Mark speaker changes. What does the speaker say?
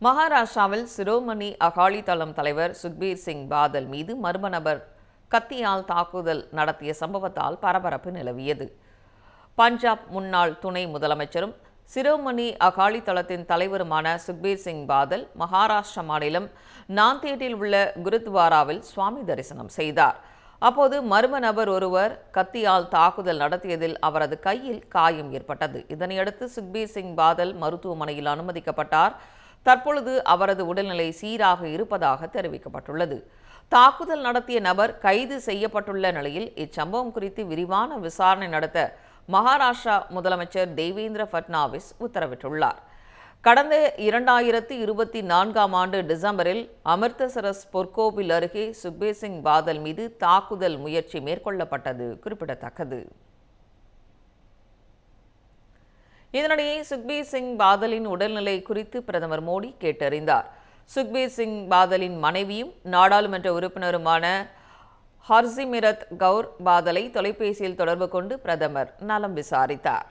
Speaker 1: மகாராஷ்டிராவில் சிரோமணி அகாலிதளம் தலைவர் சுக்பீர் சிங் பாதல் மீது மர்ம நபர் கத்தியால் தாக்குதல் நடத்திய சம்பவத்தால் பரபரப்பு நிலவியது. பஞ்சாப் முன்னாள் துணை முதலமைச்சரும் சிரோமணி அகாலிதளத்தின் தலைவருமான சுக்பீர் சிங் பாதல் மகாராஷ்டிரா மாநிலம் நாந்தேட்டில் உள்ள குருத்வாராவில் சுவாமி தரிசனம் செய்தார். அப்போது மர்ம நபர் ஒருவர் கத்தியால் தாக்குதல் நடத்தியதில் அவரது கையில் காயம் ஏற்பட்டது. இதனையடுத்து சுக்பீர் சிங் பாதல் மருத்துவமனையில் அனுமதிக்கப்பட்டார். தற்பொழுது அவரது உடல்நிலை சீராக இருப்பதாக தெரிவிக்கப்பட்டுள்ளது. தாக்குதல் நடத்திய நபர் கைது செய்யப்பட்டுள்ள நிலையில் இச்சம்பவம் குறித்து விரிவான விசாரணை நடத்த மகாராஷ்டிரா முதலமைச்சர் தேவேந்திர ஃபட்னாவிஸ் உத்தரவிட்டுள்ளார். கடந்த 2024ஆம் ஆண்டு டிசம்பரில் அமிர்தசரஸ் பொற்கோவில் அருகே சுக்பீர் சிங் பாதல் மீது தாக்குதல் முயற்சி மேற்கொள்ளப்பட்டது குறிப்பிடத்தக்கது. இதனிடையே சுக்பீர் சிங் பாதலின் உடல்நிலை குறித்து பிரதமர் மோடி கேட்டறிந்தார். சுக்பீர் சிங் பாதலின் மனைவியும் நாடாளுமன்ற உறுப்பினருமான ஹர்சிமிரத் கவுர் பாதலை தொலைபேசியில் தொடர்பு கொண்டு பிரதமர் நலம் விசாரித்தார்.